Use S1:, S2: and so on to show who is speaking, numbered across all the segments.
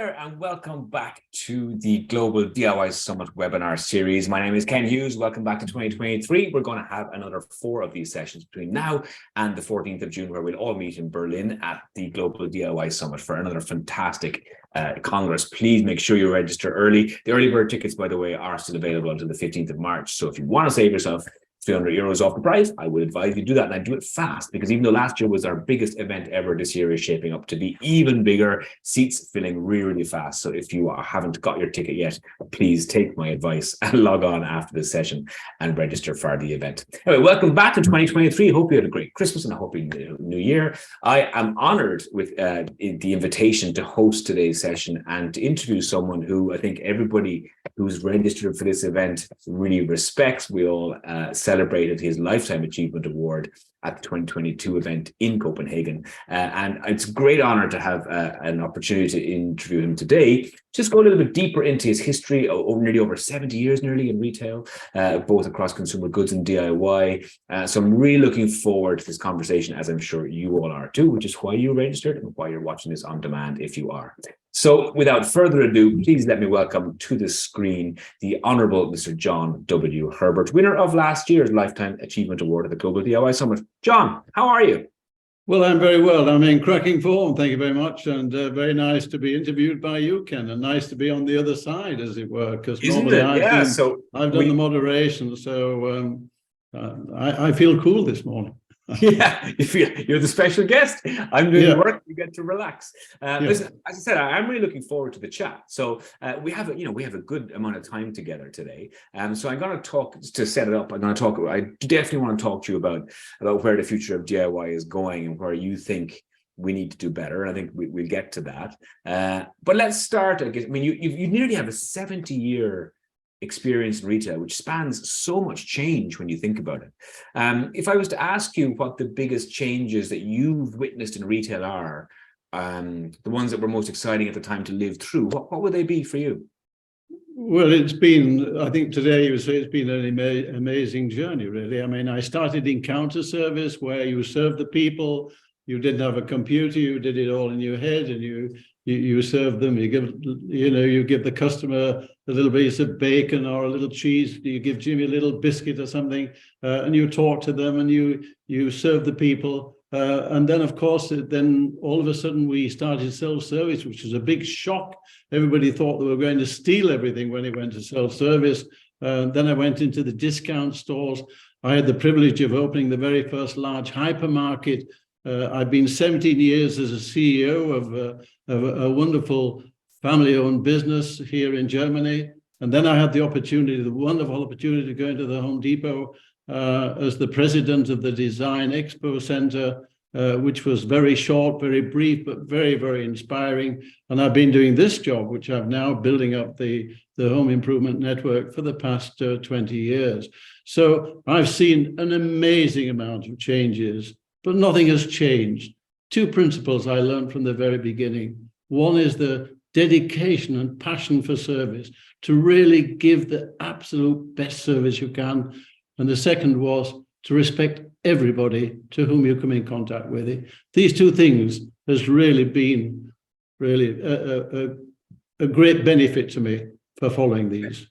S1: there, and welcome back to the Global DIY Summit webinar series. My name is Ken Hughes. Welcome back to 2023. We're going to have another 4 of these sessions between now and the 14th of June, where we'll all meet in Berlin at the Global DIY Summit for another fantastic Congress. Please make sure you register early. The early bird tickets, by the way, are still available until the 15th of March. So if you want to save yourself €300 off the price, I would advise you do that, and I do it fast, because even though last year was our biggest event ever, this year is shaping up to be even bigger. Seats filling really, really fast. So if you haven't got your ticket yet, please take my advice and log on after this session and register for the event. Anyway, welcome back to 2023. Hope you had a great Christmas and a happy New Year. I am honored with the invitation to host today's session and to interview someone who I think everybody who's registered for this event really respects. We all celebrated his Lifetime Achievement Award at the 2022 event in Copenhagen. And it's a great honor to have an opportunity to interview him today. Just go a little bit deeper into his history, nearly over 70 years nearly in retail, both across consumer goods and DIY. So I'm really looking forward to this conversation, as I'm sure you all are too, which is why you registered and why you're watching this on demand if you are. So without further ado, please let me welcome to the screen the Honourable Mr. John W. Herbert, winner of last year's Lifetime Achievement Award at the Global DIY Summit. John, how are you?
S2: Well, I'm very well. I'm in cracking form. Thank you very much. And very nice to be interviewed by you, Ken, and nice to be on the other side, as it were, because normally I've done the moderation. So I feel cool this morning.
S1: Yeah, you're the special guest. I'm doing the work. You get to relax. Listen, as I said, I'm really looking forward to the chat. So we have a good amount of time together today. So I'm going to talk to set it up. I definitely want to talk to you about where the future of DIY is going and where you think we need to do better. I think we'll get to that. But let's start. I guess. I mean, you nearly have a 70-year experience in retail, which spans so much change when you think about it. If I was to ask you what the biggest changes that you've witnessed in retail are, the ones that were most exciting at the time to live through, what would they be for you?
S2: Well, it's been, I think today you would say it's been an amazing journey, really. I mean, I started in counter service where you served the people. You didn't have a computer, you did it all in your head, and you serve them. You give the customer a little piece of bacon or a little cheese. You give Jimmy a little biscuit or something, and you talk to them and you serve the people. And then, of course, then all of a sudden we started self-service, which was a big shock. Everybody thought they were going to steal everything when it went to self-service. Then I went into the discount stores. I had the privilege of opening the very first large hypermarket. I've been 17 years as a CEO of a wonderful family-owned business here in Germany. And then I had the wonderful opportunity to go into the Home Depot as the president of the Design Expo Center, which was very short, very brief, but very, very inspiring. And I've been doing this job, which I'm now building up the home improvement network for the past 20 years. So I've seen an amazing amount of changes, but nothing has changed. 2 principles I learned from the very beginning. One is the dedication and passion for service, to really give the absolute best service you can. And the second was to respect everybody to whom you come in contact with. These 2 things has really been a great benefit to me for following these.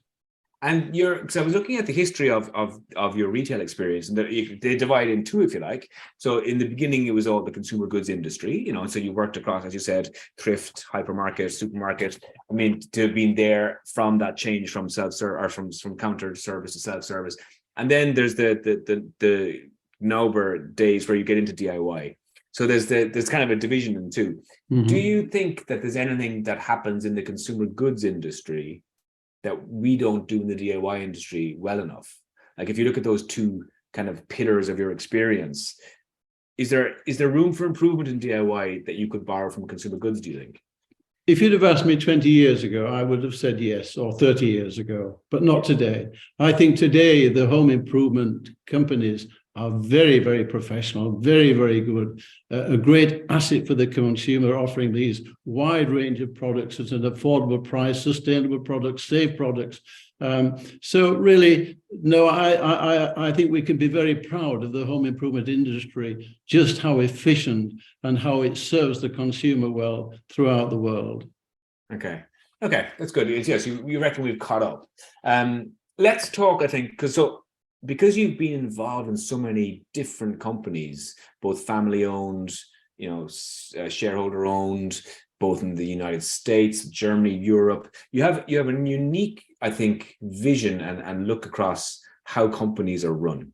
S1: And because I was looking at the history of your retail experience, and they divide in 2, if you like. So in the beginning, it was all the consumer goods industry, so you worked across, as you said, thrift, hypermarket, supermarket. I mean, to have been there from that change from self-service or from counter service to self-service. And then there's the Nauber days where you get into DIY. So there's kind of a division in 2. Mm-hmm. Do you think that there's anything that happens in the consumer goods industry that we don't do in the DIY industry well enough? Like, if you look at those 2 kind of pillars of your experience, is there room for improvement in DIY that you could borrow from consumer goods, do you think?
S2: If you'd have asked me 20 years ago, I would have said yes, or 30 years ago, but not today. I think today the home improvement companies are very, very professional, very, very good, a great asset for the consumer, offering these wide range of products at an affordable price, sustainable products, safe products. So really, no, I think we can be very proud of the home improvement industry, just how efficient and how it serves the consumer well throughout the world.
S1: Okay. Okay, that's good. Yes, you reckon we've caught up. Let's talk, I think, because you've been involved in so many different companies, both family owned, shareholder owned, both in the United States, Germany, Europe. You have a unique, I think, vision and look across how companies are run,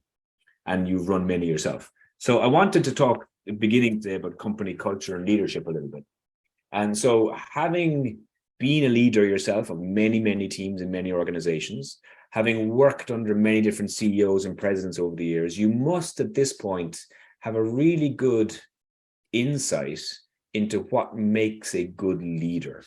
S1: and you've run many yourself. So I wanted to talk at the beginning today about company culture and leadership a little bit. And so, having been a leader yourself of many, many teams in many organizations, having worked under many different CEOs and presidents over the years, you must at this point have a really good insight into what makes a good leader.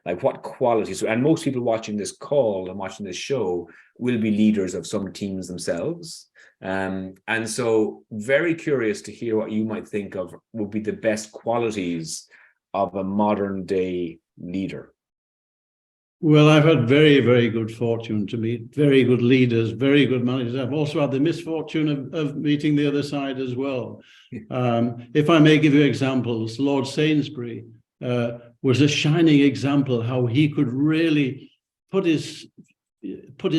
S1: Like what qualities, and most people watching this call and watching this show will be leaders of some teams themselves. And so very curious to hear what you might think of would be the best qualities of a modern day leader.
S2: Well, I've had very, very good fortune to meet very good leaders, very good managers. I've also had the misfortune of meeting the other side as well. If I may give you examples, Lord Sainsbury was a shining example how he could really put his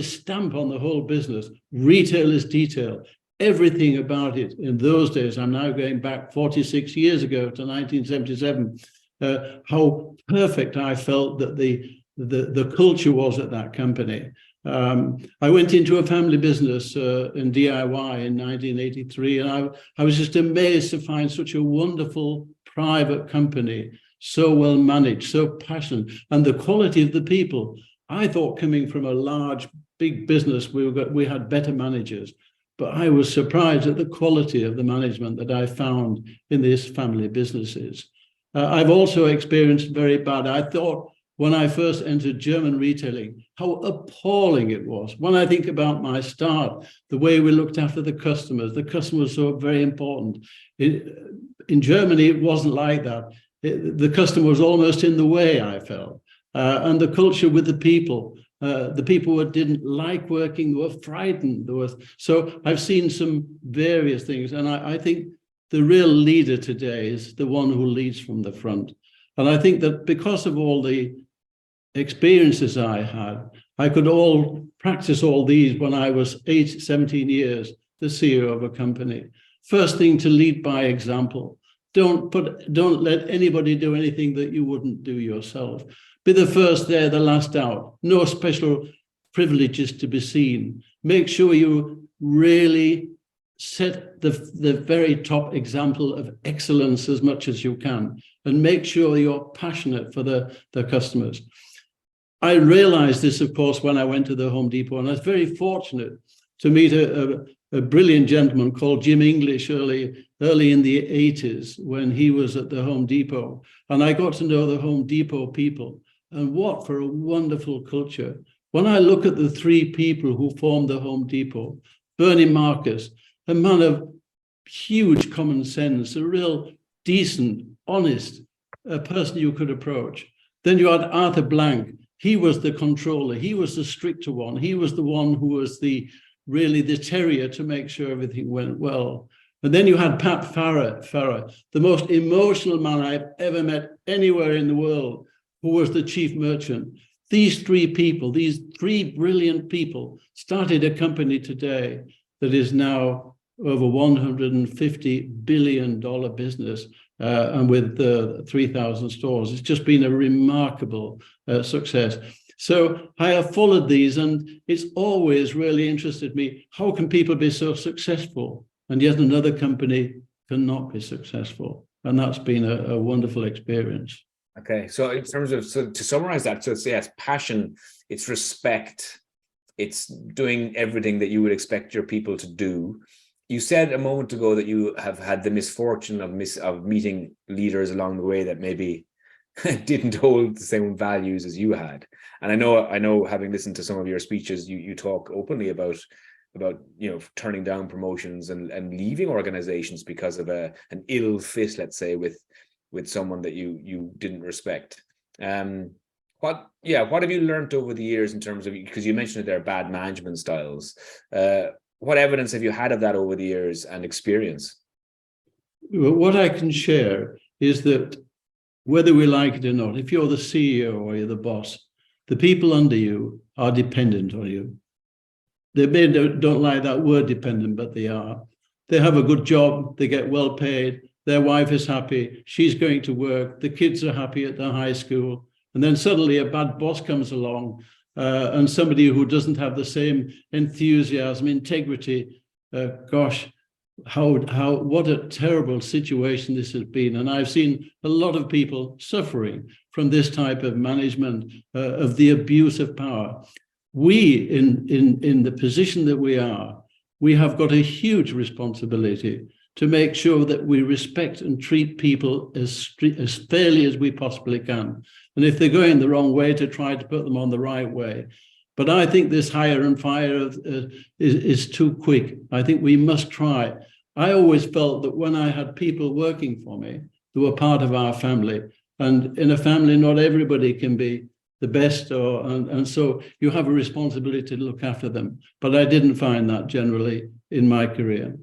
S2: stamp on the whole business. Retail is detail, everything about it. In those days, I'm now going back 46 years ago to 1977, how perfect I felt that the culture was at that company. I went into a family business in DIY in 1983, and I was just amazed to find such a wonderful private company, so well managed, so passionate, and the quality of the people. I thought coming from a large, big business, we had better managers, but I was surprised at the quality of the management that I found in these family businesses. I've also experienced very bad. I thought when I first entered German retailing, how appalling it was. When I think about my start, the way we looked after the customers were so very important. In Germany, it wasn't like that. The customer was almost in the way, I felt. And the culture with the people who didn't like working, they were frightened. So I've seen some various things. And I think the real leader today is the one who leads from the front. And I think that because of all the experiences I had, I could practice all these when I was 17 years, the CEO of a company. First thing, to lead by example. Don't let anybody do anything that you wouldn't do yourself. Be the first there, the last out. No special privileges to be seen. Make sure you really set the very top example of excellence as much as you can, and make sure you're passionate for the customers. I realized this, of course, when I went to the Home Depot, and I was very fortunate to meet a brilliant gentleman called Jim English early in the 80s when he was at the Home Depot. And I got to know the Home Depot people, and what for a wonderful culture. When I look at the three people who formed the Home Depot, Bernie Marcus, a man of huge common sense, a real decent, honest person you could approach. Then you had Arthur Blank. He was the controller. He was the stricter one. He was the one who was really the terrier to make sure everything went well. And then you had Pat Farrer, the most emotional man I've ever met anywhere in the world, who was the chief merchant. These three people, these three brilliant people, started a company today that is now over $150 billion business, and with 3,000 stores. It's just been a remarkable success. So I have followed these, and it's always really interested me. How can people be so successful, and yet another company cannot be successful? And that's been a wonderful experience.
S1: Okay, so in terms of, so to summarize that, so it's, yes, passion, it's respect, it's doing everything that you would expect your people to do. You said a moment ago that you have had the misfortune of meeting leaders along the way that maybe didn't hold the same values as you had. And I know, having listened to some of your speeches, you talk openly about turning down promotions and leaving organizations because of an ill fit, let's say, with someone that you didn't respect. What have you learned over the years in terms of, because you mentioned that there are bad management styles. What evidence have you had of that over the years and experience?
S2: What I can share is that whether we like it or not, if you're the CEO or you're the boss, the people under you are dependent on you. They don't like that word dependent, but they are. They have a good job, they get well paid, their wife is happy, she's going to work, the kids are happy at the high school, and then suddenly a bad boss comes along, and somebody who doesn't have the same enthusiasm, integrity. Gosh, what a terrible situation this has been. And I've seen a lot of people suffering from this type of management, of the abuse of power. We, in the position that we have got a huge responsibility to make sure that we respect and treat people as fairly as we possibly can. And if they're going the wrong way, to try to put them on the right way. But I think this hire and fire is too quick. I think we must try. I always felt that when I had people working for me, they were part of our family. And in a family, not everybody can be the best, and so you have a responsibility to look after them. But I didn't find that generally in my career.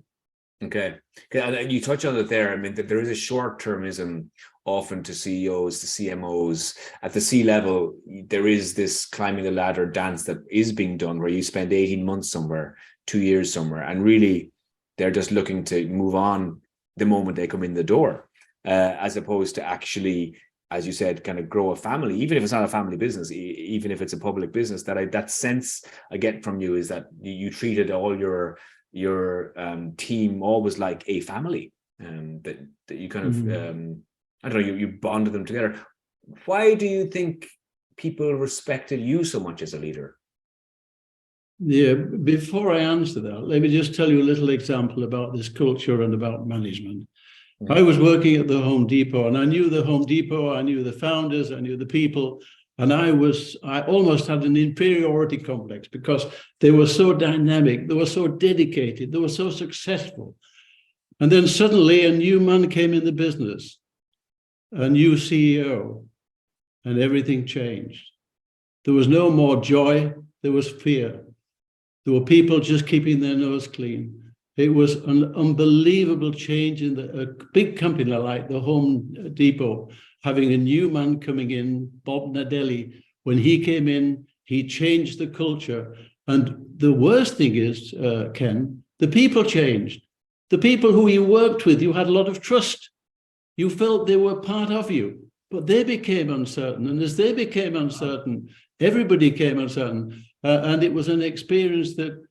S1: Okay. And you touch on it there. I mean, that there is a short-termism often to CEOs, to CMOs. At the C level, there is this climbing the ladder dance that is being done where you spend 18 months somewhere, 2 years somewhere, and really they're just looking to move on the moment they come in the door, as opposed to actually, as you said, kind of grow a family, even if it's not a family business, even if it's a public business. That sense I get from you is that you treated all your team always like a family, that you kind of I don't know, you bonded them together. Why do you think people respected you so much as a leader?
S2: Yeah, before I answer that, let me just tell you a little example about this culture and about management. I was working at the Home Depot, and I knew the Home Depot, I knew the founders, I knew the people, and I almost had an inferiority complex because they were so dynamic, they were so dedicated, they were so successful. And then suddenly a new man came in the business, a new CEO, and everything changed. There was no more joy, there was fear. There were people just keeping their nose clean. It was an unbelievable change in a big company like the Home Depot, having a new man coming in, Bob Nadelli. When he came in, he changed the culture. And the worst thing is, Ken, the people changed. The people who you worked with, you had a lot of trust. You felt they were part of you, but they became uncertain. And as they became uncertain, everybody became uncertain. And it was an experience that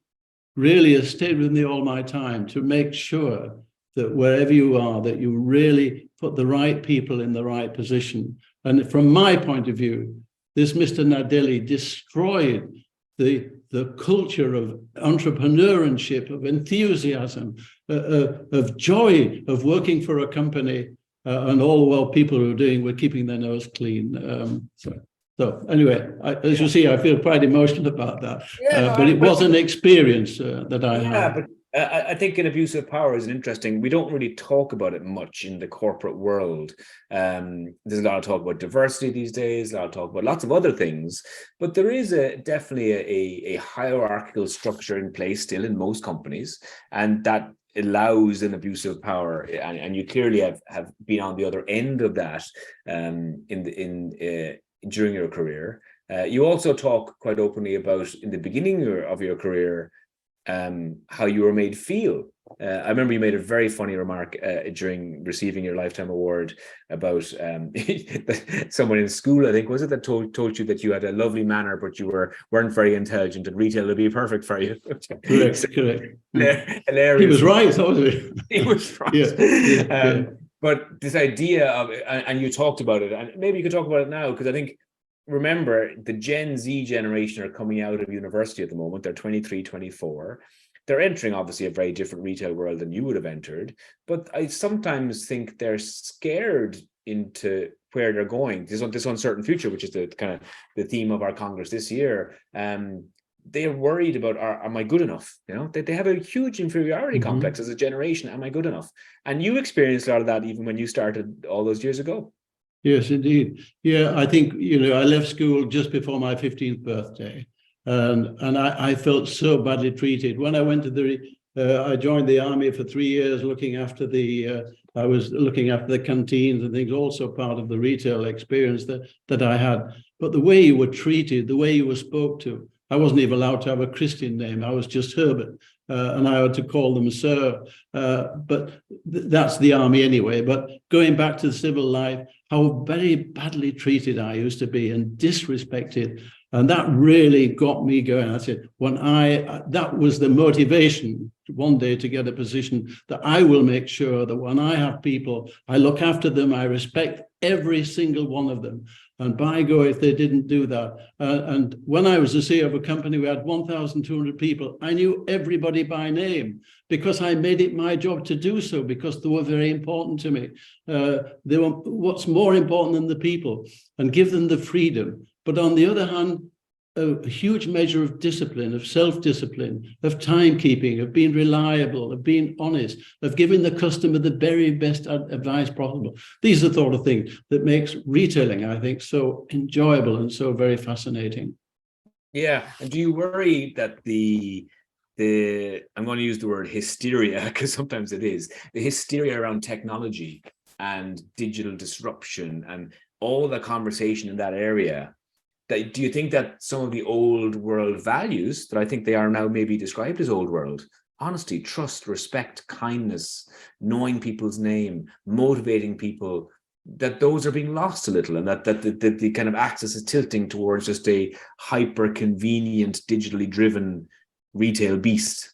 S2: really has stayed with me all my time, to make sure that wherever you are, that you really put the right people in the right position. And from my point of view, this Mr. Nadelli destroyed the culture of entrepreneurship, of enthusiasm, of joy of working for a company, and all the while people who are doing were keeping their nose clean. So anyway, as you see, I feel quite emotional about that. But it was an experience that I had.
S1: But I think an abuse of power is interesting. We don't really talk about it much in the corporate world. There's a lot of talk about diversity these days, a lot of talk about lots of other things, but there is definitely a hierarchical structure in place still in most companies, and that allows an abuse of power. And you clearly have been on the other end of that during your career. You also talk quite openly about, in the beginning of your career, how you were made feel. I remember you made a very funny remark during receiving your Lifetime Award about someone in school, I think, was it, that told you that you had a lovely manner, but you weren't very intelligent, and retail would be perfect for you.
S2: Correct.
S1: Hilarious.
S2: He was right, wasn't he?
S1: He was right.
S2: Yeah.
S1: But this idea of, and you talked about it, and maybe you could talk about it now, because I think, remember, the Gen Z generation are coming out of university at the moment. They're 23, 24. They're entering, obviously, a very different retail world than you would have entered. But I sometimes think they're scared into where they're going. This uncertain future, which is the kind of the theme of our Congress this year. They're worried about, am I good enough? You know, they have a huge inferiority complex as a generation. Am I good enough? And you experienced a lot of that even when you started all those years ago.
S2: Yes, indeed. Yeah, I think, I left school just before my 15th birthday, and I felt so badly treated. When I went to the I joined the army for 3 years, looking after I was looking after the canteens and things, also part of the retail experience that I had. But the way you were treated, the way you were spoke to, I wasn't even allowed to have a Christian name. I was just Herbert, and I had to call them sir. But that's the army anyway. But going back to the civil life, how very badly treated I used to be and disrespected. And that really got me going. I said, that was the motivation one day to get a position that I will make sure that when I have people, I look after them, I respect every single one of them. And by God, if they didn't do that. And when I was the CEO of a company, we had 1,200 people. I knew everybody by name because I made it my job to do so, because they were very important to me. They were what's more important than the people, and give them the freedom. But on the other hand, a huge measure of discipline, of self-discipline, of timekeeping, of being reliable, of being honest, of giving the customer the very best advice possible. These are the sort of things that makes retailing, I think, so enjoyable and so very fascinating.
S1: Yeah. And do you worry that I'm going to use the word hysteria, because sometimes it is, the hysteria around technology and digital disruption and all the conversation in that area, do you think that some of the old world values that I think they are now maybe described as old world, honesty, trust, respect, kindness, knowing people's name, motivating people, that those are being lost a little, and that the kind of axis is tilting towards just a hyper convenient, digitally driven retail beast?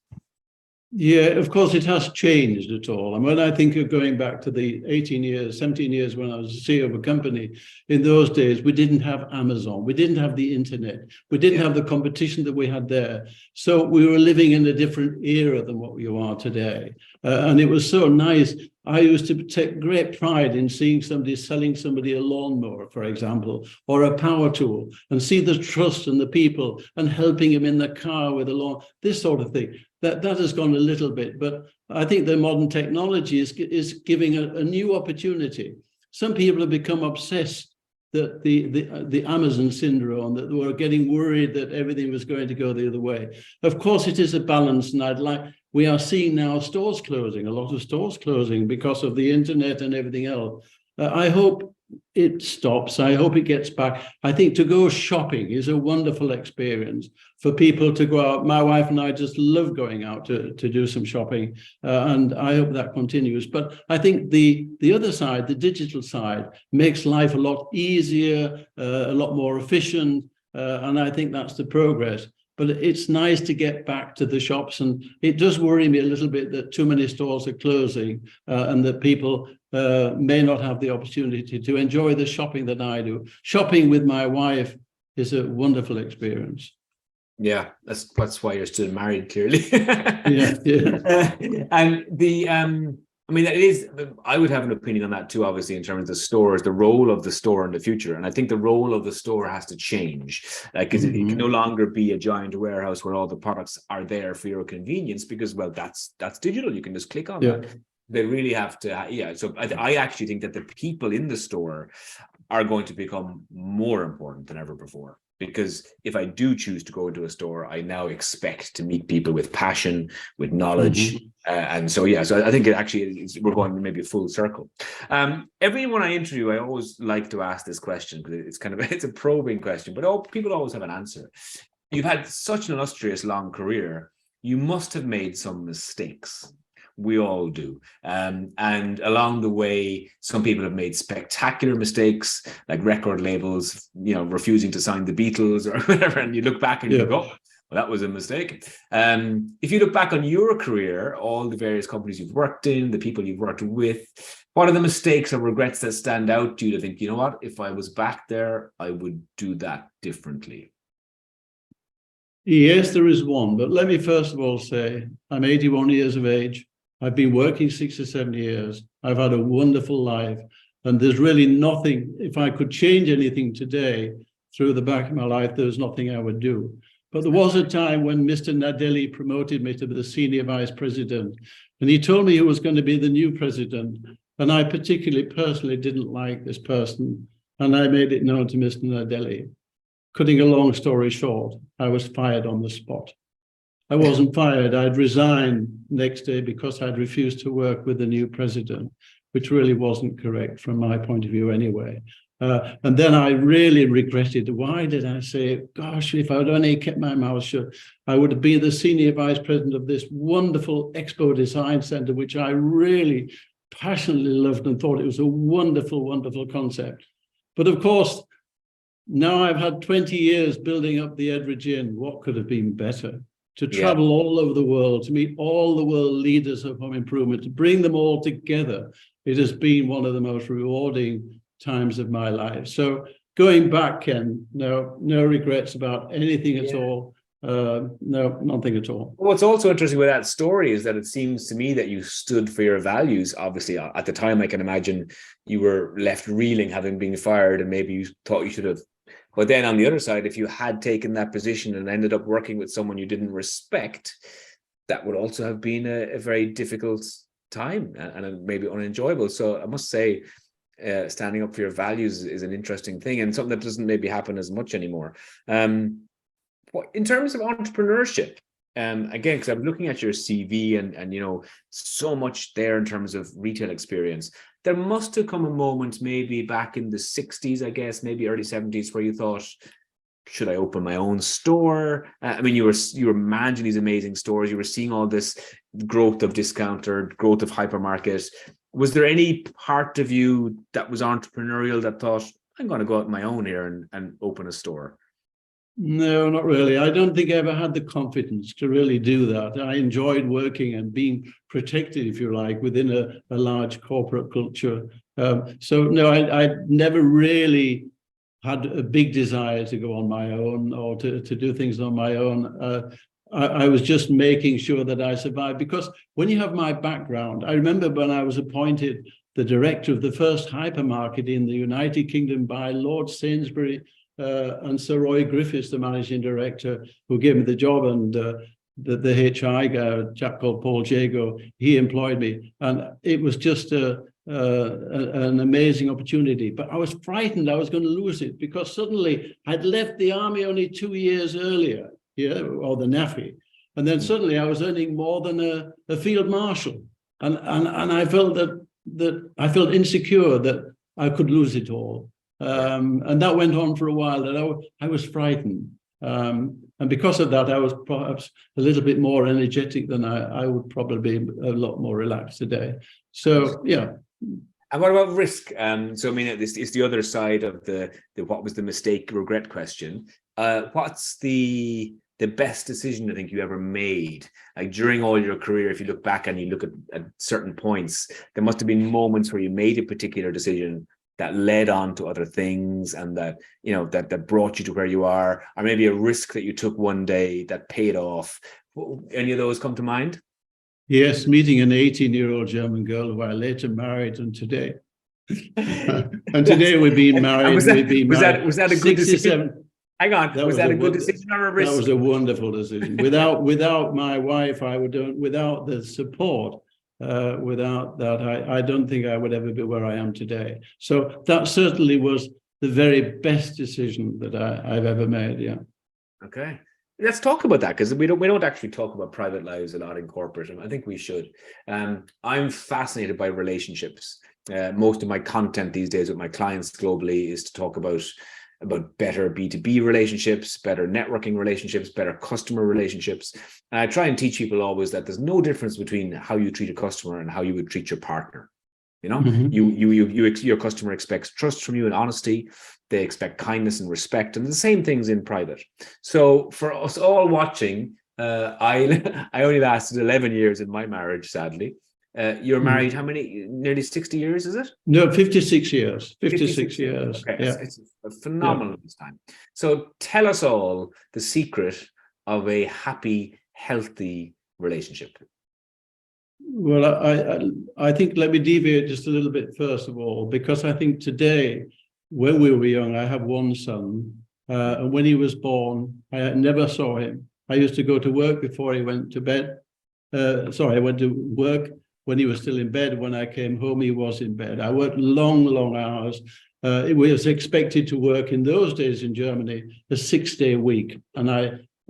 S2: Yeah, of course, it has changed at all. And when I think of going back to the 18 years, 17 years when I was CEO of a company, in those days, we didn't have Amazon, we didn't have the internet, we didn't have the competition that we had there. So we were living in a different era than what you are today. And it was so nice. I used to take great pride in seeing somebody selling somebody a lawnmower, for example, or a power tool, and see the trust in the people and helping him in the car with a lawn, this sort of thing. That has gone a little bit, but I think the modern technology is giving a new opportunity. Some people have become obsessed that the Amazon syndrome, that they were getting worried that everything was going to go the other way. Of course, it is a balance, and we are seeing now stores closing, a lot of stores closing because of the internet and everything else. I hope it stops. I hope it gets back. I think to go shopping is a wonderful experience for people to go out. My wife and I just love going out to do some shopping, and I hope that continues. But I think the other side, the digital side, makes life a lot easier, a lot more efficient, and I think that's the progress. But it's nice to get back to the shops, and it does worry me a little bit that too many stores are closing, and that people may not have the opportunity to enjoy the shopping that I do. Shopping with my wife is a wonderful experience.
S1: Yeah, that's why you're still married, clearly.
S2: Yeah.
S1: And I mean, it is, I would have an opinion on that too, obviously, in terms of the stores, the role of the store in the future. And I think the role of the store has to change. Because it can no longer be a giant warehouse where all the products are there for your convenience, because, well, that's digital. You can just click on that. They really have to, so I actually think that the people in the store are going to become more important than ever before. Because if I do choose to go into a store, I now expect to meet people with passion, with knowledge. And so, so I think it actually we're going maybe a full circle. Everyone I interview, I always like to ask this question, because it's kind of, it's a probing question, but people always have an answer. You've had such an illustrious long career. You must have made some mistakes. We all do. And along the way, some people have made spectacular mistakes, like record labels, refusing to sign the Beatles or whatever. And you look back and you go, well, that was a mistake. If you look back on your career, all the various companies you've worked in, the people you've worked with, what are the mistakes or regrets that stand out to you to think, you know what, if I was back there, I would do that differently?
S2: Yes, there is one. But let me first of all say, I'm 81 years of age. I've been working 6 or 7 years. I've had a wonderful life. And there's really nothing, if I could change anything today through the back of my life, there's nothing I would do. But there was a time when Mr. Nadelli promoted me to be the senior vice president. And he told me he was going to be the new president. And I personally didn't like this person. And I made it known to Mr. Nadelli. Cutting a long story short, I was fired on the spot. I wasn't fired. I'd resigned next day because I'd refused to work with the new president, which really wasn't correct from my point of view anyway. And then I really regretted, why did I say, gosh, if I'd only kept my mouth shut, I would have been the senior vice president of this wonderful Expo Design Center, which I really passionately loved and thought it was a wonderful, wonderful concept. But of course, now I've had 20 years building up the Edridge Inn. What could have been better? To travel all over the world, to meet all the world leaders of home improvement, to bring them all together. It has been one of the most rewarding times of my life. So going back, Ken, no regrets about anything at all. No, nothing at all.
S1: What's also interesting with that story is that it seems to me that you stood for your values. Obviously, at the time, I can imagine you were left reeling, having been fired, and maybe you thought you should have. But then on the other side, if you had taken that position and ended up working with someone you didn't respect, that would also have been a very difficult time and maybe unenjoyable. So I must say, standing up for your values is an interesting thing and something that doesn't maybe happen as much anymore. In terms of entrepreneurship, again, because I'm looking at your CV and you know, so much there in terms of retail experience. There must have come a moment maybe back in the 60s, I guess, maybe early 70s, where you thought, should I open my own store? I mean, you were managing these amazing stores. You were seeing all this growth of discounter, growth of hypermarket. Was there any part of you that was entrepreneurial that thought, I'm going to go out on my own here and open a store?
S2: No, not really. I don't think I ever had the confidence to really do that. I enjoyed working and being protected, if you like, within a large corporate culture. So no, I never really had a big desire to go on my own or to do things on my own. I was just making sure that I survived, because when you have my background, I remember when I was appointed the director of the first hypermarket in the United Kingdom by Lord Sainsbury and Sir Roy Griffiths, the managing director, who gave me the job, and the HI guy, a chap called Paul Jago, he employed me, and it was just an amazing opportunity. But I was frightened I was going to lose it, because suddenly I'd left the army only 2 years earlier, or the NAFI, and then suddenly I was earning more than a field marshal, and I felt that I felt insecure that I could lose it all. And that went on for a while, that I was frightened. And because of that, I was perhaps a little bit more energetic than I would probably be a lot more relaxed today. So, yeah.
S1: And what about risk? So, I mean, it's the other side of the what was the mistake regret question. What's the best decision I think you ever made? Like during all your career, if you look back and you look at certain points, there must have been moments where you made a particular decision that led on to other things, and that, you know, that brought you to where you are, or maybe a risk that you took one day that paid off. Any of those come to mind?
S2: Yes, meeting an 18-year-old German girl who I later married, and today, and today we've been married.
S1: Was that a good decision? Hang on, was that a good decision or a risk?
S2: That was a wonderful decision. Without my wife, without the support. Without that, I don't think I would ever be where I am today. So that certainly was the very best decision that I've ever made. Yeah.
S1: Okay, let's talk about that, because we don't actually talk about private lives a lot in corporate, and I think we should. I'm fascinated by relationships. Most of my content these days with my clients globally is to talk about better B2B relationships, better networking relationships, better customer relationships. And I try and teach people always that there's no difference between how you treat a customer and how you would treat your partner. You know, your customer expects trust from you and honesty. They expect kindness and respect, and the same things in private. So for us all watching, I only lasted 11 years in my marriage, sadly. You're married how many? Nearly 60 years, is it?
S2: No, 56 years. 56 years.
S1: Okay,
S2: yeah.
S1: It's a phenomenal time. So tell us all the secret of a happy, healthy relationship.
S2: Well, I think, let me deviate just a little bit first of all, because I think today, when we were young, I have one son, and when he was born, I never saw him. I used to go to work before he went to bed. I went to work when he was still in bed. When I came home, he was in bed. I worked long, long hours. It was expected to work in those days in Germany a 6-day week. And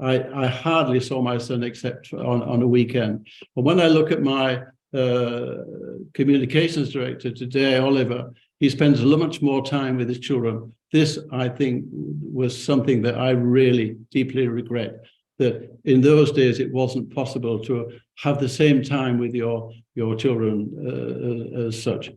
S2: I hardly saw my son except on a weekend. But when I look at my communications director today, Oliver, he spends much more time with his children. This, I think, was something that I really deeply regret, that in those days it wasn't possible to have the same time with your children as such.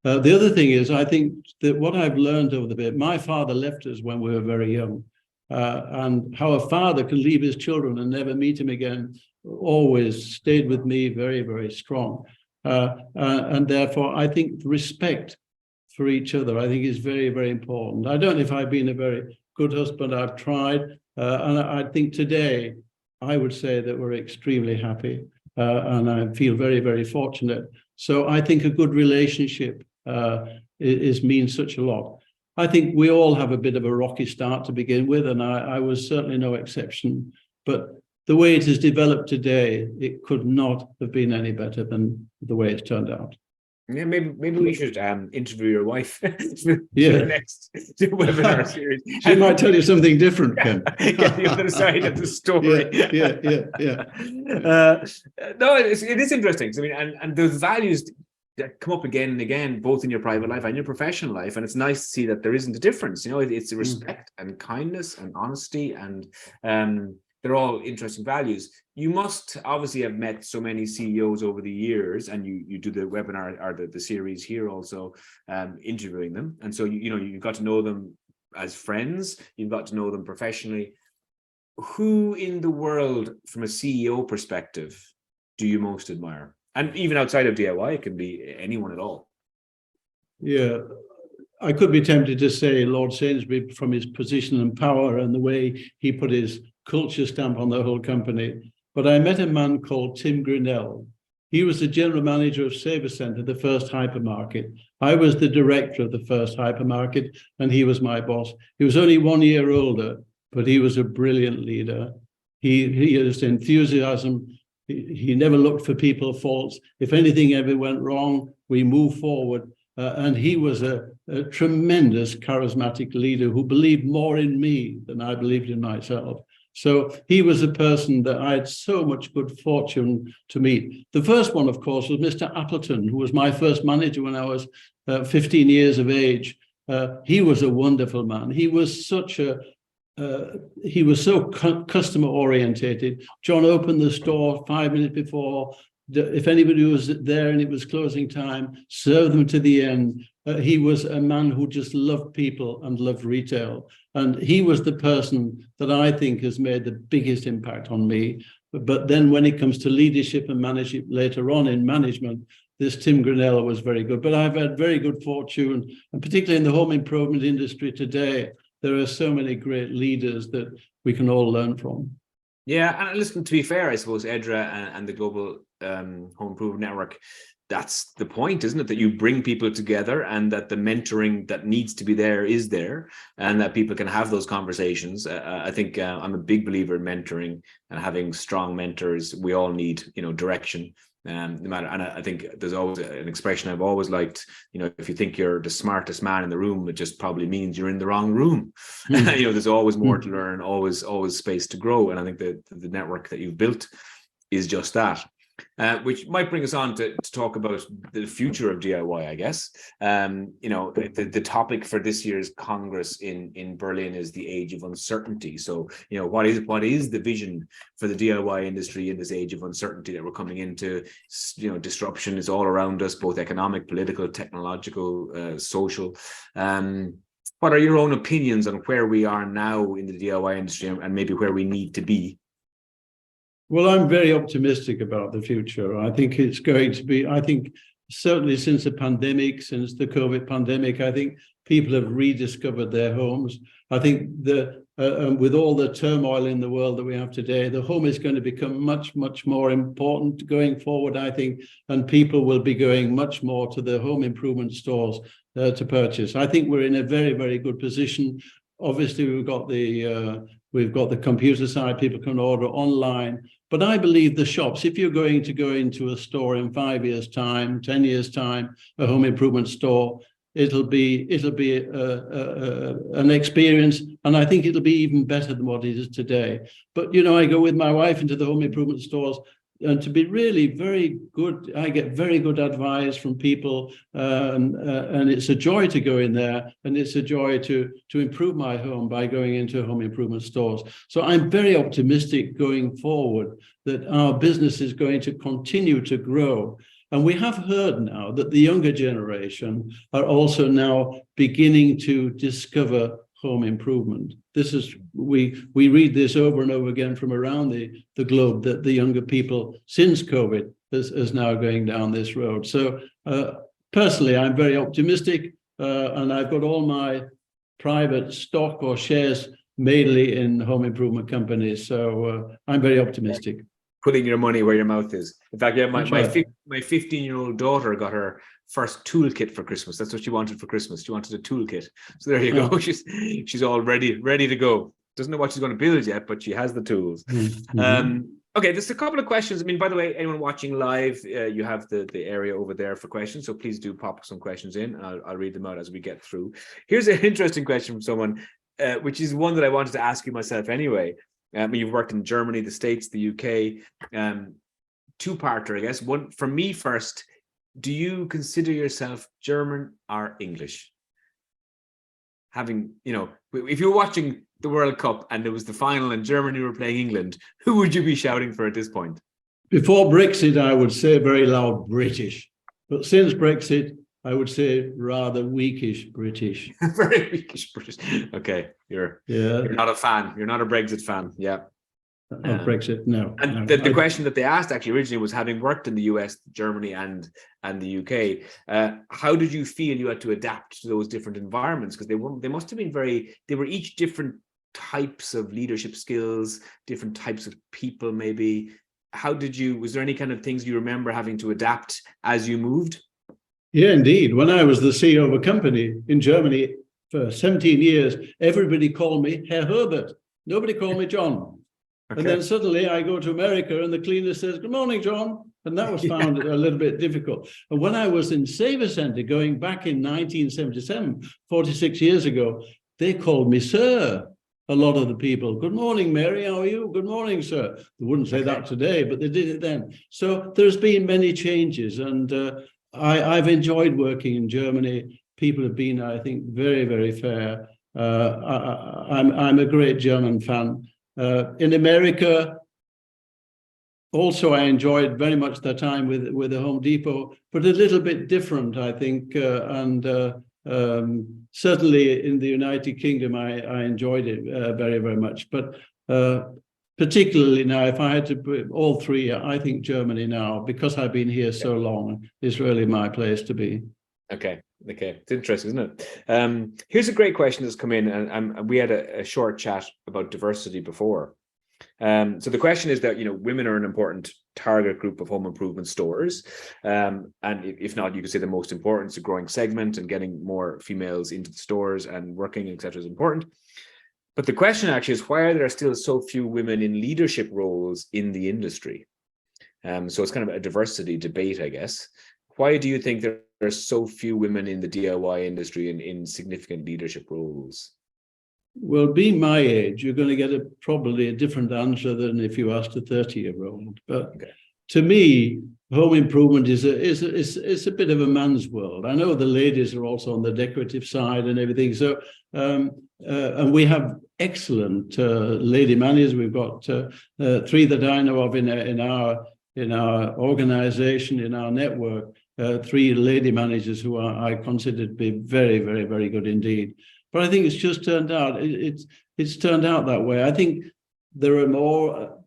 S2: The other thing is, I think that what I've learned over the bit, my father left us when we were very young, and how a father can leave his children and never meet him again always stayed with me very, very strong. And therefore, I think respect for each other, I think, is very, very important. I don't know if I've been a very good husband. I've tried. And I think today, I would say that we're extremely happy. And I feel very, very fortunate. So I think a good relationship means such a lot. I think we all have a bit of a rocky start to begin with, and I was certainly no exception. But the way it has developed today, it could not have been any better than the way it's turned out.
S1: Yeah, maybe we should interview your wife for
S2: Yeah.
S1: the next webinar series.
S2: She might tell you something different, Ken.
S1: Get the other side of the story.
S2: Yeah.
S1: No, it is interesting. I mean, and those values that come up again and again, both in your private life and your professional life, and it's nice to see that there isn't a difference. You know, it's respect and kindness and honesty, and they're all interesting values. You must obviously have met so many CEOs over the years, and you do the webinar or the series here also, interviewing them. And so, you've got to know them as friends, you've got to know them professionally. Who in the world, from a CEO perspective, do you most admire? And even outside of DIY, it can be anyone at all.
S2: Yeah, I could be tempted to say Lord Sainsbury, from his position and power and the way he put his culture stamp on the whole company. But I met a man called Tim Grinnell. He was the general manager of Sabre Centre, the first hypermarket. I was the director of the first hypermarket, and he was my boss. He was only 1 year older, but he was a brilliant leader. He has enthusiasm. He never looked for people's faults. If anything ever went wrong, we moved forward. And he was a tremendous charismatic leader who believed more in me than I believed in myself. So he was a person that I had so much good fortune to meet. The first one, of course, was Mr. Appleton, who was my first manager when I was 15 years of age. He was a wonderful man. He was such a he was so customer orientated. John opened the store 5 minutes before. If anybody was there and it was closing time, serve them to the end. He was a man who just loved people and loved retail. And he was the person that I think has made the biggest impact on me. But then when it comes to leadership and management later on in management, this Tim Grinnell was very good. But I've had very good fortune, and particularly in the home improvement industry today, there are so many great leaders that we can all learn from.
S1: Yeah, and listen, to be fair, I suppose EDRA and the Global Home Improvement Network, that's the point, isn't it? That you bring people together, and that the mentoring that needs to be there is there, and that people can have those conversations. I think I'm a big believer in mentoring and having strong mentors. We all need, direction. No matter, and I think there's always an expression I've always liked. If you think you're the smartest man in the room, it just probably means you're in the wrong room. There's always more to learn, always space to grow. And I think that the network that you've built is just that. Which might bring us on to talk about the future of DIY, I guess. The topic for this year's Congress in Berlin is the age of uncertainty. So, what is the vision for the DIY industry in this age of uncertainty that we're coming into? Disruption is all around us, both economic, political, technological, social. What are your own opinions on where we are now in the DIY industry, and maybe where we need to be?
S2: Well, I'm very optimistic about the future. I think it's going to be, certainly since the pandemic, since the COVID pandemic, I think people have rediscovered their homes. I think with all the turmoil in the world that we have today, the home is going to become much, much more important going forward, I think, and people will be going much more to the home improvement stores to purchase. I think we're in a very, very good position. Obviously, we've got the computer side, people can order online. But I believe the shops, if you're going to go into a store in 5 years' time, 10 years' time, a home improvement store, it'll be an experience, and I think it'll be even better than what it is today. But I go with my wife into the home improvement stores, and to be really very good, I get very good advice from people, and it's a joy to go in there, and it's a joy to improve my home by going into home improvement stores. So I'm very optimistic going forward that our business is going to continue to grow. And we have heard now that the younger generation are also now beginning to discover home improvement. This is, we read this over and over again from around the globe, that the younger people since COVID is now going down this road. So personally, I'm very optimistic, and I've got all my private stock or shares mainly in home improvement companies. So I'm very optimistic.
S1: Putting your money where your mouth is. In fact, yeah, my 15-year-old daughter got her first toolkit for Christmas. That's what she wanted for Christmas. She wanted a toolkit. So there you go. She's all ready to go. Doesn't know what she's going to build yet, but she has the tools. Okay, there's a couple of questions. I mean, by the way, anyone watching live, you have the area over there for questions. So please do pop some questions in. I'll read them out as we get through. Here's an interesting question from someone, which is one that I wanted to ask you myself anyway. You've worked in Germany, the States, the UK. Two-parter, I guess. One for me first. Do you consider yourself German or English? Having, if you're watching the World Cup and it was the final and Germany were playing England, who would you be shouting for at this point? Before
S2: Brexit, I would say very loud British. But since Brexit, I would say rather weakish British.
S1: Very weakish British. Okay, you're not a fan. You're not a Brexit fan. Yeah.
S2: Brexit, no.
S1: And the question that they asked actually originally was, having worked in the US, Germany, and the UK, how did you feel you had to adapt to those different environments? Because they must have been they were each different types of leadership skills, different types of people, maybe. Was there any kind of things you remember having to adapt as you moved?
S2: Yeah, indeed. When I was the CEO of a company in Germany for 17 years, everybody called me Herr Herbert. Nobody called me John. Okay. And then suddenly I go to America and the cleaner says, "Good morning, John." And that was found a little bit difficult. And when I was in Saver Center going back in 1977, 46 years ago, they called me Sir. A lot of the people, "Good morning, Mary, how are you? Good morning, sir." They wouldn't say that today, but they did it then. So there's been many changes, and I've enjoyed working in Germany. People have been, I think, very, very fair. I'm a great German fan. In America, also, I enjoyed very much the time with the Home Depot, but a little bit different, I think. Certainly in the United Kingdom, I enjoyed it very, very much. But particularly now, if I had to put all three, I think Germany now, because I've been here so long, is really my place to be.
S1: Okay. It's interesting, isn't it? Here's a great question that's come in, and we had a short chat about diversity before. So the question is that, women are an important target group of home improvement stores. And if not, you could say the most important. It's a growing segment, and getting more females into the stores and working, etc., is important. But the question actually is, why are there still so few women in leadership roles in the industry? So it's kind of a diversity debate, I guess. Why do you think there are so few women in the DIY industry in significant leadership roles?
S2: Well, being my age, you're going to get probably a different answer than if you asked a 30-year-old. But to me, home improvement is a bit of a man's world. I know the ladies are also on the decorative side and everything. So, and we have excellent lady managers. We've got three that I know of in our organization, in our network. Three lady managers who I consider to be very, very, very good indeed. But I think it's just turned out, it's turned out that way. I think there are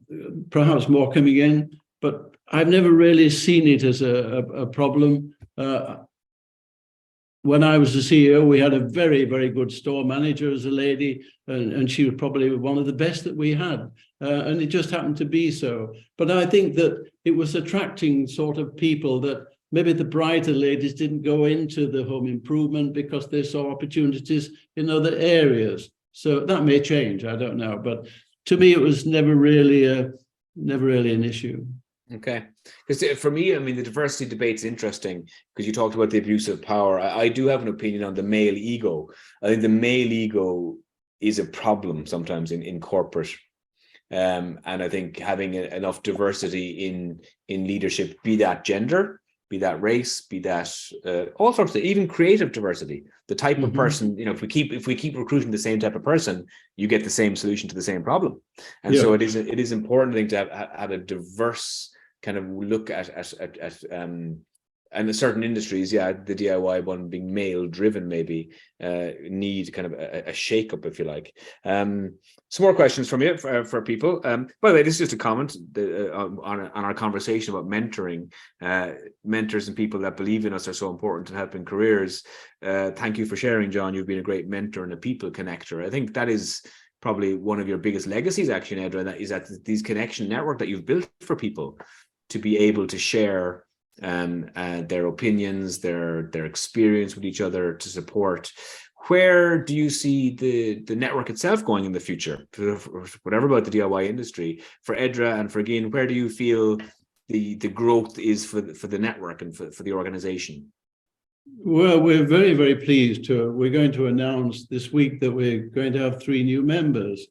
S2: perhaps more coming in, but I've never really seen it as a problem. When I was the CEO, we had a very, very good store manager as a lady, and she was probably one of the best that we had. And it just happened to be so. But I think that it was attracting sort of people that maybe the brighter ladies didn't go into the home improvement because they saw opportunities in other areas. So that may change, I don't know. But to me, it was never really an issue.
S1: Okay. Because for me, I mean, the diversity debate's interesting because you talked about the abuse of power. I do have an opinion on the male ego. I think the male ego is a problem sometimes in corporate. And I think having enough diversity in leadership, be that gender, be that race, be that all sorts of, even creative diversity, the type of person, you know, if we keep recruiting the same type of person, you get the same solution to the same problem. And so it is important, I think, to have a diverse kind of look at and in certain industries, the DIY one being male driven, maybe need kind of a shake-up, if you like. Some more questions from you for people. By the way, this is just a comment on our conversation about mentoring. Mentors and people that believe in us are so important in helping careers. Thank you for sharing, John. You've been a great mentor and a people connector. I think that is probably one of your biggest legacies, actually, Edra, that is that these connection network that you've built for people to be able to share their opinions, their experience with each other, to support. Where do you see the network itself going in the future? Whatever about the DIY industry, for Edra and for Gin, where do you feel the growth is for the network and for the organization?
S2: Well, we're very, very pleased we're going to announce this week that we're going to have 3 new members.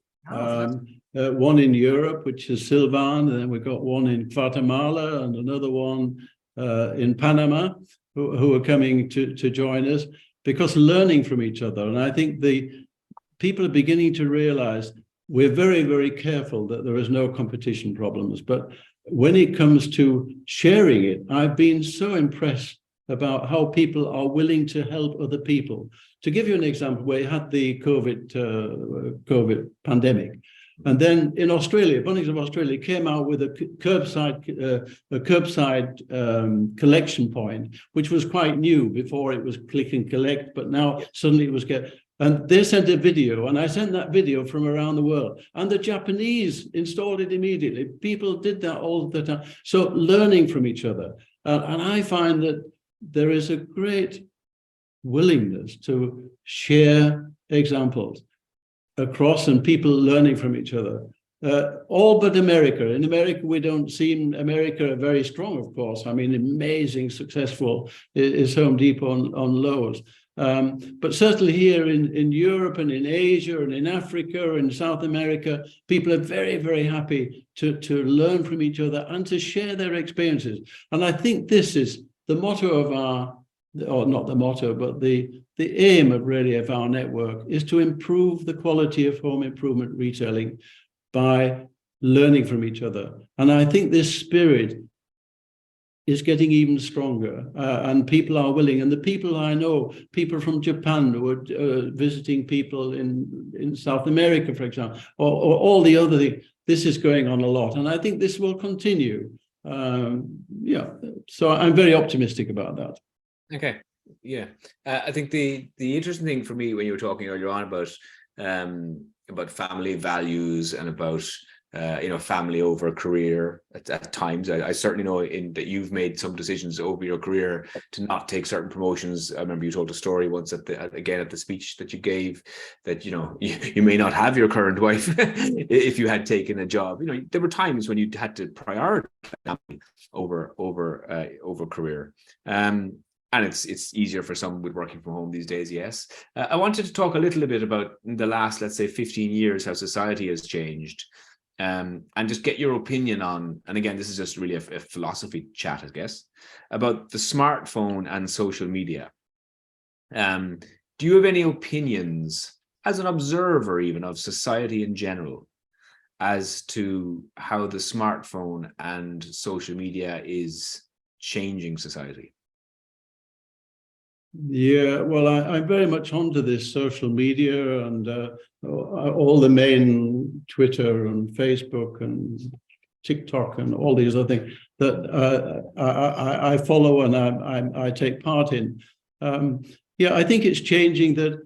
S2: One in Europe, which is Sylvan, and then we've got one in Guatemala and another one in Panama, who are coming to join us, because learning from each other. And I think the people are beginning to realize we're very, very careful that there is no competition problems. But when it comes to sharing it, I've been so impressed about how people are willing to help other people. To give you an example, we had the COVID pandemic. And then in Australia, Bunnings of Australia came out with a curbside collection point, which was quite new. Before it was click and collect, but now suddenly it was and they sent a video, and I sent that video from around the world. And the Japanese installed it immediately. People did that all the time. So learning from each other. And I find that there is a great willingness to share examples across, and people learning from each other. All but America. In America, we don't seem, America very strong, of course. I mean, amazing, successful is Home Depot on Lowe's. But certainly here in Europe and in Asia and in Africa and South America, people are very, very happy to learn from each other and to share their experiences. And I think this is the motto of or not the motto, but the aim of our network is to improve the quality of home improvement retailing by learning from each other. And I think this spirit is getting even stronger, and people are willing. And the people I know, people from Japan who are visiting people in South America, for example, or all the other things, this is going on a lot. And I think this will continue. So I'm very optimistic about that.
S1: Okay. Yeah. I think the interesting thing for me when you were talking earlier on about family values and about family over career at times, I certainly know that you've made some decisions over your career to not take certain promotions. I remember you told a story once at the speech that you gave that you may not have your current wife if you had taken a job. There were times when you had to prioritize over career. And it's easier for some with working from home these days, yes. I wanted to talk a little bit about the last, let's say, 15 years, how society has changed, and just get your opinion on, and again, this is just really a philosophy chat, I guess, about the smartphone and social media. Do you have any opinions, as an observer even, of society in general, as to how the smartphone and social media is changing society?
S2: Yeah, well, I'm very much onto this social media and all the main Twitter and Facebook and TikTok and all these other things that I follow and I take part in. I think it's changing, that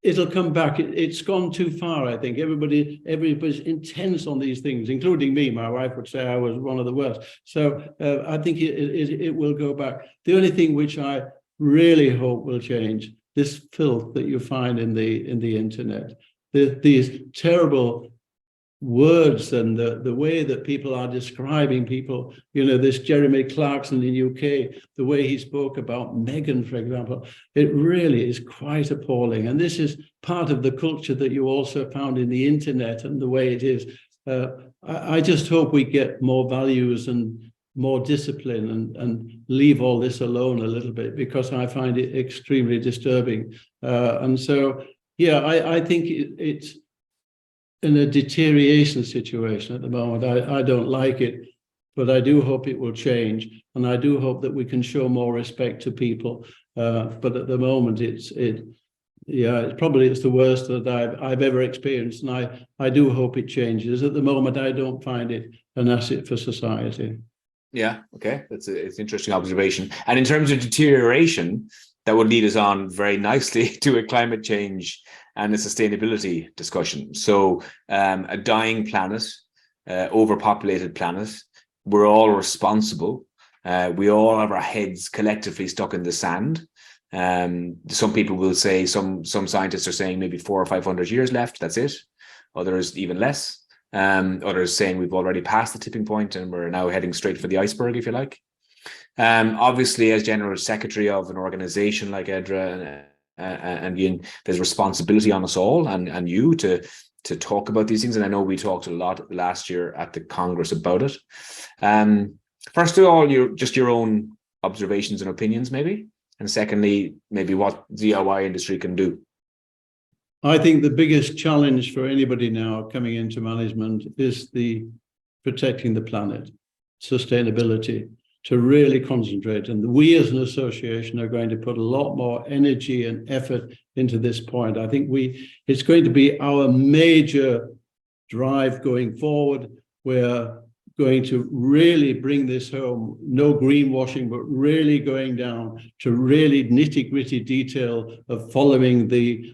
S2: it'll come back. It's gone too far, I think. Everybody's intense on these things, including me. My wife would say I was one of the worst. So I think it will go back. The only thing which I really hope will change, this filth that you find in the internet, these terrible words and the way that people are describing people, this Jeremy Clarkson in UK, the way he spoke about Meghan, for example, it really is quite appalling. And this is part of the culture that you also found in the internet and the way it is. I just hope we get more values and more discipline and leave all this alone a little bit, because I find it extremely disturbing. And so, yeah, I think it's in a deterioration situation at the moment. I don't like it, but I do hope it will change. And I do hope that we can show more respect to people. But at the moment, it's the worst that I've ever experienced. And I do hope it changes. At the moment, I don't find it an asset for society.
S1: Yeah, okay. It's an interesting observation. And in terms of deterioration, that would lead us on very nicely to a climate change and a sustainability discussion. So a dying planet, overpopulated planet, we're all responsible. We all have our heads collectively stuck in the sand. Some people will say, some scientists are saying maybe 400 or 500 years left, that's it. Others even less. Others saying we've already passed the tipping point and we're now heading straight for the iceberg, if you like. Obviously, as General Secretary of an organization like EDRA and Ian, there's responsibility on us all and you to talk about these things. And I know we talked a lot last year at the Congress about it. First of all, your own observations and opinions, maybe. And secondly, maybe what the DIY industry can do.
S2: I think the biggest challenge for anybody now coming into management is the protecting the planet, sustainability, to really concentrate. And we as an association are going to put a lot more energy and effort into this point. I think it's going to be our major drive going forward. We're going to really bring this home, no greenwashing, but really going down to really nitty-gritty detail of following the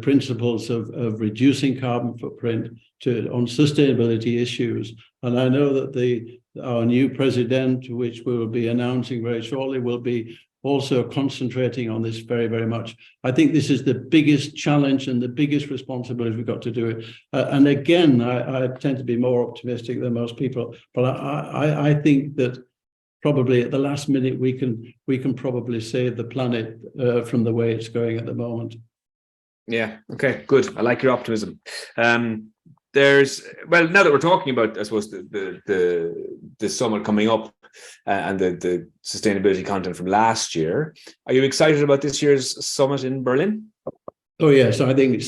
S2: principles of reducing carbon footprint on sustainability issues. And I know that our new president, which we will be announcing very shortly, will be also concentrating on this very, very much. I think this is the biggest challenge and the biggest responsibility we've got to do it. And again, I tend to be more optimistic than most people, but I think that probably at the last minute we can probably save the planet from the way it's going at the moment.
S1: Yeah. Okay. Good. I like your optimism. Now that we're talking about, I suppose, the summit coming up and the sustainability content from last year, are you excited about this year's summit in Berlin?
S2: Oh yes, I think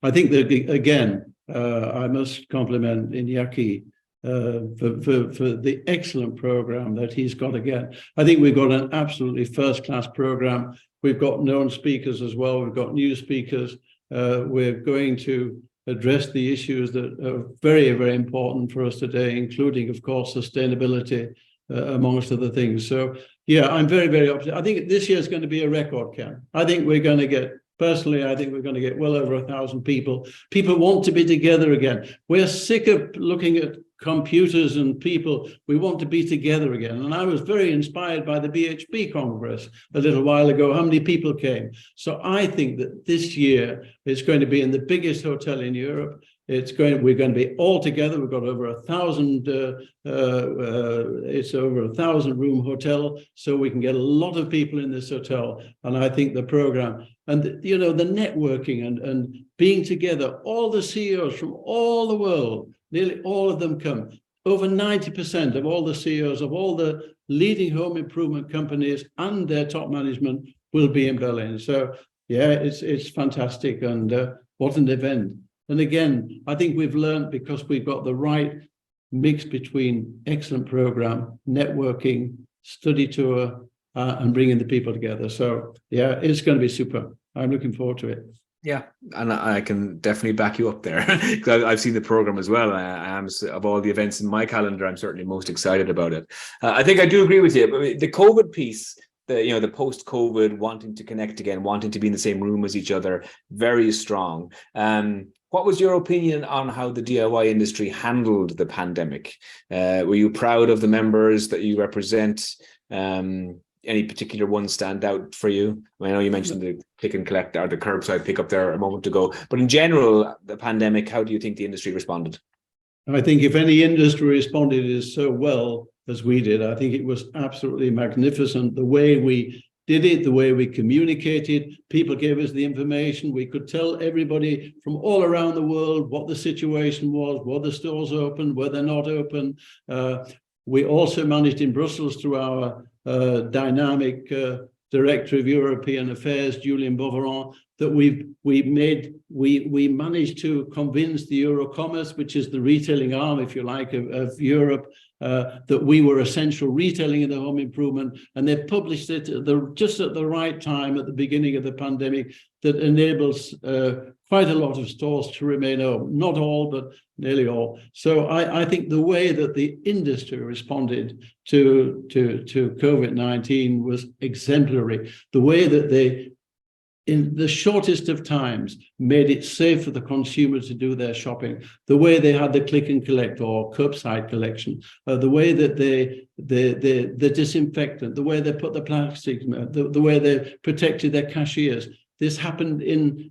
S2: I think that again, I must compliment Iñaki for the excellent program that he's got again. I think we've got an absolutely first-class program. We've got known speakers as well. We've got new speakers. We're going to address the issues that are very, very important for us today, including, of course, sustainability, amongst other things. So, yeah, I'm very, very optimistic. I think this year is going to be a record, Ken. I think we're going to get well over 1,000 people. People want to be together again. We're sick of looking at computers and people. We want to be together again. And I was very inspired by the BHP Congress a little while ago, how many people came. So I think that this year it's going to be in the biggest hotel in Europe. We're going to be all together. We've got over 1,000, it's over 1,000 room hotel. So we can get a lot of people in this hotel. And I think the program and, the networking and being together, all the CEOs from all the world, nearly all of them come. Over 90% of all the CEOs of all the leading home improvement companies and their top management will be in Berlin. So yeah, it's fantastic. And what an event. And again, I think we've learned, because we've got the right mix between excellent program, networking, study tour, and bringing the people together. So yeah, it's going to be super. I'm looking forward to it.
S1: Yeah, and I can definitely back you up there, because I've seen the program as well. I am, of all the events in my calendar, I'm certainly most excited about it. I think I do agree with you. But the COVID piece, the post-COVID, wanting to connect again, wanting to be in the same room as each other, very strong. What was your opinion on how the DIY industry handled the pandemic? Were you proud of the members that you represent? Any particular ones stand out for you? I know you mentioned the click and collect or the curbside pickup there a moment ago, but in general, the pandemic, how do you think the industry responded?
S2: I think if any industry responded so well as we did, I think it was absolutely magnificent. The way we did it, the way we communicated, people gave us the information. We could tell everybody from all around the world what the situation was, were the stores open, were they not open. We also managed in Brussels through our dynamic Director of European Affairs, Julien Boveron, that we managed to convince the Eurocommerce, which is the retailing arm, if you like, of Europe, that we were essential retailing in the home improvement, and they published it just at the right time at the beginning of the pandemic that enables quite a lot of stores to remain open, not all, but nearly all. So I think the way that the industry responded to COVID-19 was exemplary. The way that they, in the shortest of times, made it safe for the consumer to do their shopping, the way they had the click and collect or curbside collection, the way that the disinfectant, the way they put the plastic, the way they protected their cashiers. This happened in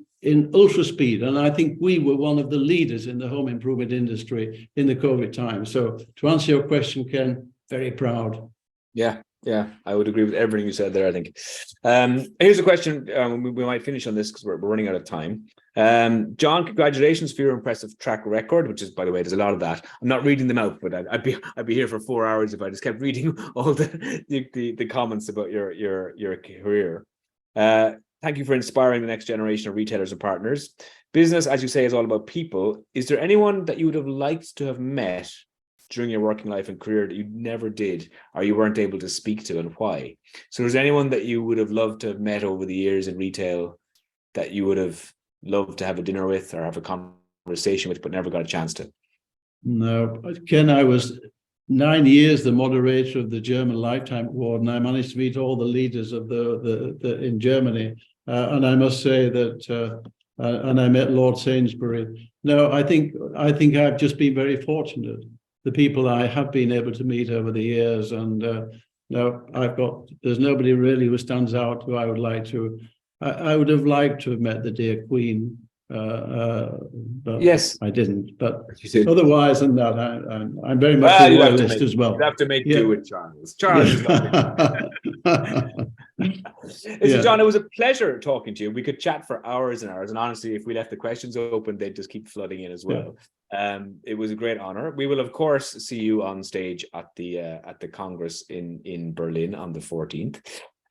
S2: ultra speed, and I think we were one of the leaders in the home improvement industry in the COVID time. So to answer your question, Ken, very proud.
S1: Yeah, I would agree with everything you said there, I think. Here's a question. We might finish on this because we're running out of time. John, congratulations for your impressive track record, which is, by the way, there's a lot of that. I'm not reading them out, but I'd be here for 4 hours if I just kept reading all the comments about your career. Thank you for inspiring the next generation of retailers and partners. Business, as you say, is all about people. Is there anyone that you would have liked to have met during your working life and career that you never did, or you weren't able to speak to, and why? So is there anyone that you would have loved to have met over the years in retail that you would have loved to have a dinner with or have a conversation with, but never got a chance to?
S2: No, Ken, I was 9 years the moderator of the German Lifetime Award, and I managed to meet all the leaders of the in Germany. And I must say that, and I met Lord Sainsbury. No, I think I've just been very fortunate. The people I have been able to meet over the years, and no, there's nobody really who stands out who I would like to. I would have liked to have met the dear Queen, but
S1: yes,
S2: I didn't. But otherwise than that, I'm very much a loyalist as well.
S1: You have to make do with Charles. Charles is lovely. Listen, John, it was a pleasure talking to you. We could chat for hours and hours, and honestly, if we left the questions open, they'd just keep flooding in as well. It was a great honor. We will, of course, see you on stage at the Congress in Berlin on the 14th.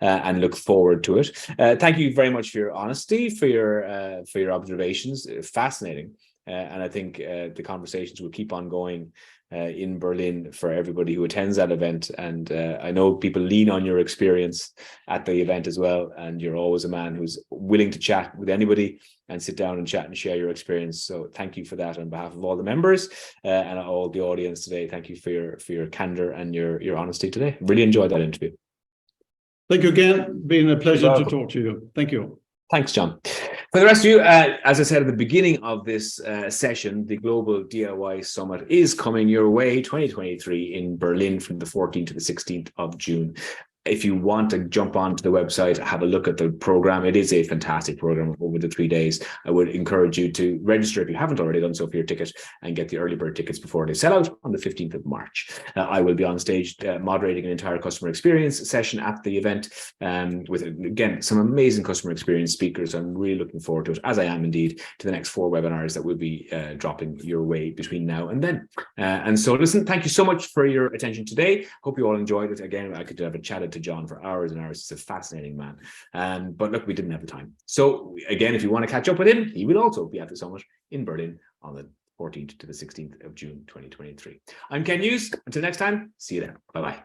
S1: And look forward to it. Thank you very much for your honesty, for your observations. Fascinating, and I think the conversations will keep on going in Berlin for everybody who attends that event. And I know people lean on your experience at the event as well. And you're always a man who's willing to chat with anybody and sit down and chat and share your experience. So thank you for that on behalf of all the members and all the audience today. Thank you for your candor and your honesty today. Really enjoyed that interview.
S2: Thank you again. Been a pleasure to talk to you. Thank you.
S1: Thanks, John. For the rest of you, as I said at the beginning of this session, the Global DIY Summit is coming your way, 2023 in Berlin from the 14th to the 16th of June. If you want to jump onto the website, have a look at the program. It is a fantastic program over the 3 days. I would encourage you to register if you haven't already done so for your ticket and get the early bird tickets before they sell out on the 15th of March. I will be on stage moderating an entire customer experience session at the event with, again, some amazing customer experience speakers. I'm really looking forward to it, as I am indeed to the next 4 webinars that will be dropping your way between now and then. And so listen, thank you so much for your attention today. Hope you all enjoyed it. Again, I could have chatted to John for hours and hours. He's a fascinating man. But look, we didn't have the time. So again, if you want to catch up with him, he will also be at the summit in Berlin on the 14th to the 16th of June, 2023. I'm Ken Hughes. Until next time, see you then. Bye-bye.